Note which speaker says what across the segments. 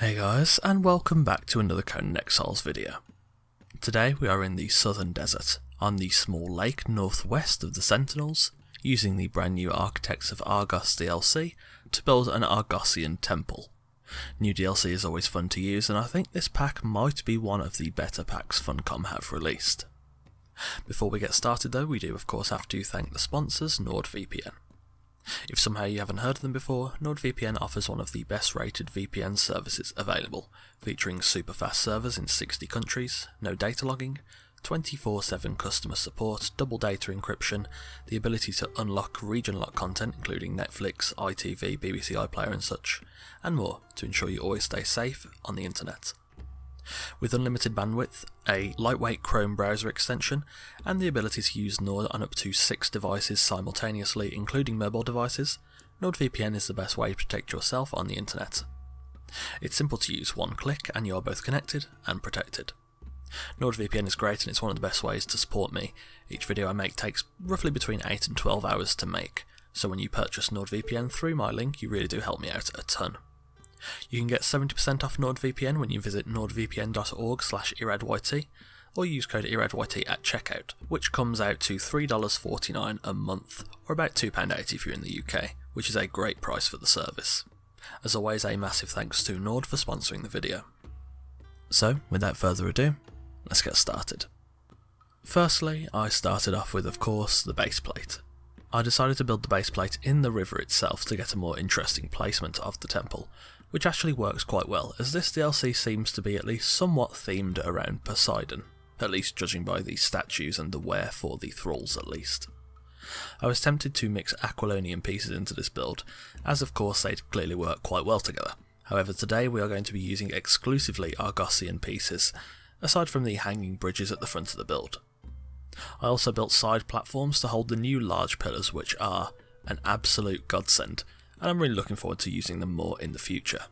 Speaker 1: Hey guys, and welcome back to another Conan Exiles video. Today we are in the southern desert, on the small lake northwest of the Sentinels, using the brand new Architects of Argos DLC to build an Argossean temple. New DLC is always fun to use, and I think this pack might be one of the better packs Funcom have released. Before we get started though, we do of course have to thank the sponsors, NordVPN. If somehow you haven't heard of them before, NordVPN offers one of the best rated VPN services available, featuring super fast servers in 60 countries, no data logging, 24/7 customer support, double data encryption, the ability to unlock region lock content including Netflix, ITV, BBC iPlayer and such, and more to ensure you always stay safe on the internet. With unlimited bandwidth, a lightweight Chrome browser extension, and the ability to use Nord on up to 6 devices simultaneously, including mobile devices, NordVPN is the best way to protect yourself on the internet. It's simple to use, one click and you are both connected and protected. NordVPN is great and it's one of the best ways to support me. Each video I make takes roughly between 8 and 12 hours to make, so when you purchase NordVPN through my link you really do help me out a ton. You can get 70% off NordVPN when you visit nordvpn.org/iradYT, or use code iradYT at checkout, which comes out to $3.49 a month, or about £2.80 if you're in the UK, which is a great price for the service. As always, a massive thanks to Nord for sponsoring the video. So, without further ado, let's get started. Firstly, I started off with, of course, the base plate. I decided to build the base plate in the river itself to get a more interesting placement of the temple, which actually works quite well, as this DLC seems to be at least somewhat themed around Poseidon, at least judging by the statues and the wear for the thralls at least. I was tempted to mix Aquilonian pieces into this build, as of course they'd clearly work quite well together. However, today we are going to be using exclusively Argossean pieces, aside from the hanging bridges at the front of the build. I also built side platforms to hold the new large pillars, which are an absolute godsend, and I'm really looking forward to using them more in the future.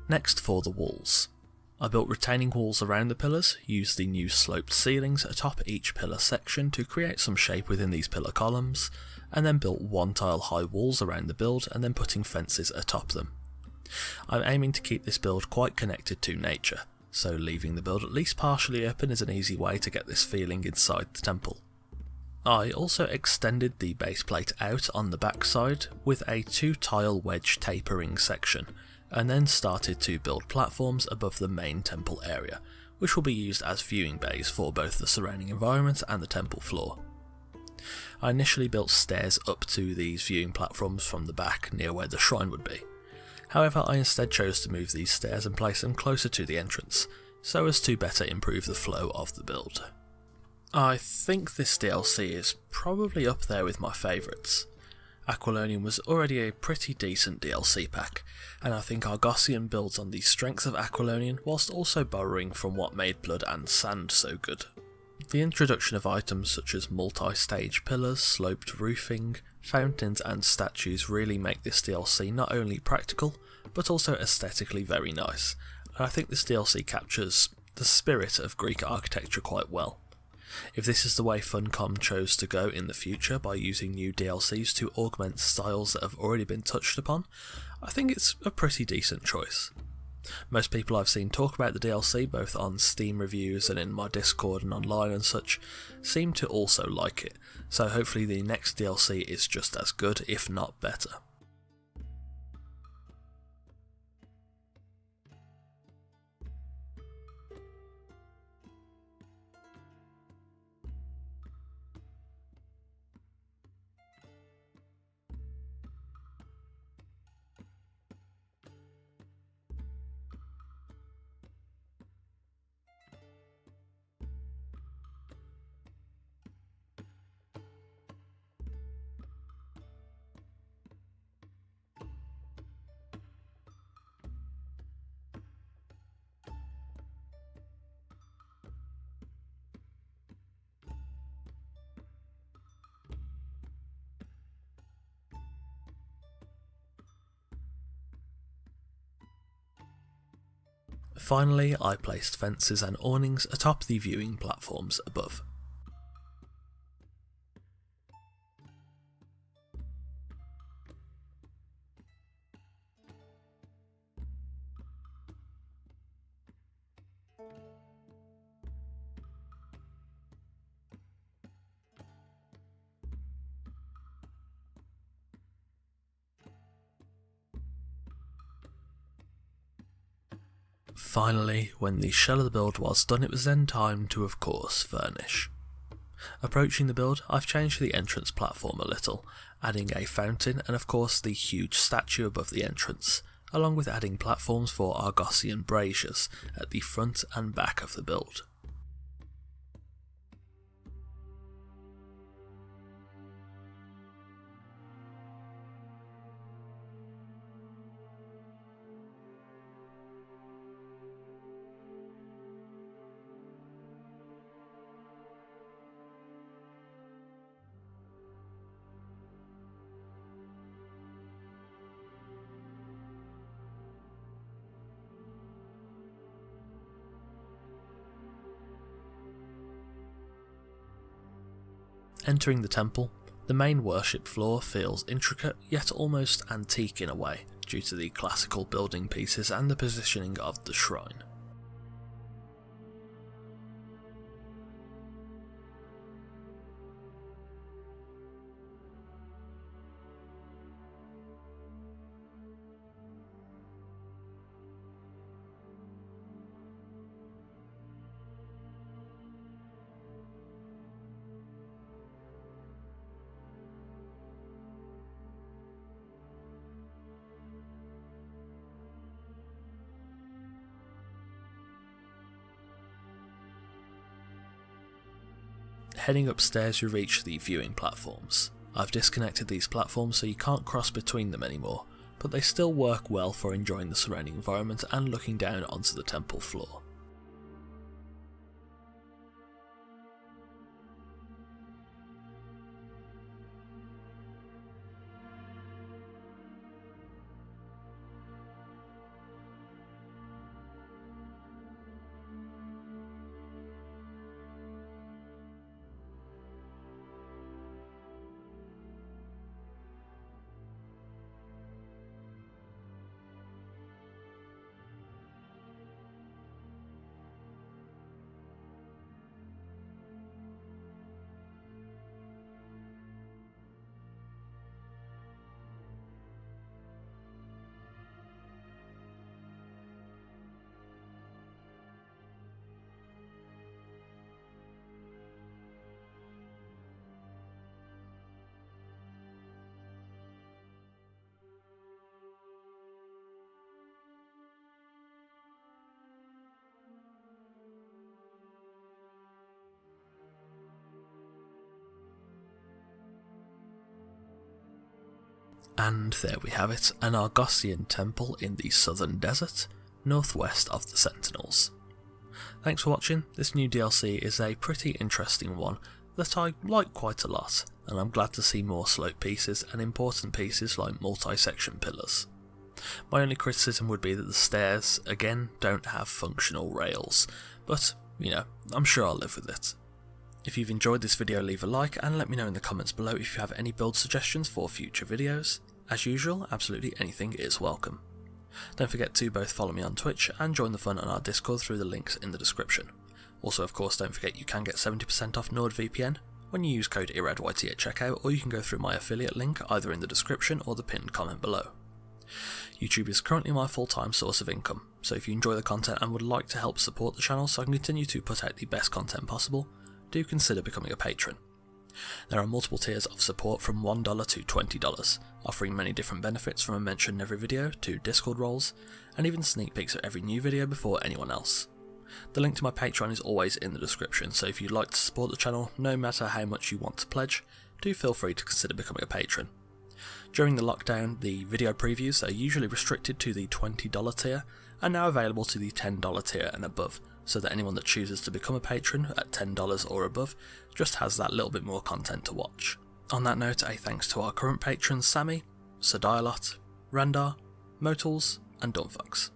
Speaker 1: Next, for the walls. I built retaining walls around the pillars, used the new sloped ceilings atop each pillar section to create some shape within these pillar columns, and then built 1 tile high walls around the build and then putting fences atop them. I'm aiming to keep this build quite connected to nature, so leaving the build at least partially open is an easy way to get this feeling inside the temple. I also extended the base plate out on the back side with a 2 tile wedge tapering section, and then started to build platforms above the main temple area, which will be used as viewing bays for both the surrounding environment and the temple floor. I initially built stairs up to these viewing platforms from the back near where the shrine would be. However, I instead chose to move these stairs and place them closer to the entrance, so as to better improve the flow of the build. I think this DLC is probably up there with my favourites. Aquilonian was already a pretty decent DLC pack, and I think Argossean builds on the strengths of Aquilonian whilst also borrowing from what made Blood and Sand so good. The introduction of items such as multi-stage pillars, sloped roofing, fountains and statues really make this DLC not only practical, but also aesthetically very nice, and I think this DLC captures the spirit of Greek architecture quite well. If this is the way Funcom chose to go in the future by using new DLCs to augment styles that have already been touched upon, I think it's a pretty decent choice. Most people I've seen talk about the DLC, both on Steam reviews and in my Discord and online and such, seem to also like it, so hopefully the next DLC is just as good, if not better. Finally, I placed fences and awnings atop the viewing platforms above. Finally, when the shell of the build was done, it was then time to, of course, furnish. Approaching the build, I've changed the entrance platform a little, adding a fountain and of course the huge statue above the entrance, along with adding platforms for Argossean braziers at the front and back of the build. Entering the temple, the main worship floor feels intricate yet almost antique in a way, due to the classical building pieces and the positioning of the shrine. Heading upstairs, you reach the viewing platforms. I've disconnected these platforms so you can't cross between them anymore, but they still work well for enjoying the surrounding environment and looking down onto the temple floor. And there we have it, an Argossean temple in the southern desert, northwest of the Sentinels. Thanks for watching. This new DLC is a pretty interesting one that I like quite a lot, and I'm glad to see more slope pieces and important pieces like multi-section pillars. My only criticism would be that the stairs, again, don't have functional rails, but, you know, I'm sure I'll live with it. If you've enjoyed this video, leave a like and let me know in the comments below if you have any build suggestions for future videos. As usual, absolutely anything is welcome. Don't forget to both follow me on Twitch and join the fun on our Discord through the links in the description. Also, of course, don't forget you can get 70% off NordVPN when you use code IRADYT at checkout, or you can go through my affiliate link either in the description or the pinned comment below. YouTube is currently my full-time source of income, so if you enjoy the content and would like to help support the channel so I can continue to put out the best content possible, do consider becoming a patron. There are multiple tiers of support from $1 to $20, offering many different benefits from a mention in every video to Discord roles, and even sneak peeks of every new video before anyone else. The link to my Patreon is always in the description, so if you'd like to support the channel, no matter how much you want to pledge, do feel free to consider becoming a patron. During the lockdown, the video previews that are usually restricted to the $20 tier are now available to the $10 tier and above, so that anyone that chooses to become a patron at $10 or above just has that little bit more content to watch. On that note, a thanks to our current patrons Sammy, Sir Dialot, Randar, Motals and Dumbfucks.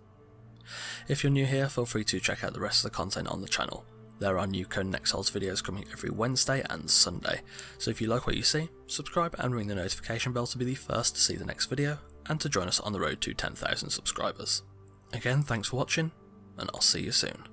Speaker 1: If you're new here, feel free to check out the rest of the content on the channel. There are new Conan Exiles videos coming every Wednesday and Sunday, so if you like what you see, subscribe and ring the notification bell to be the first to see the next video, and to join us on the road to 10,000 subscribers. Again, thanks for watching, and I'll see you soon.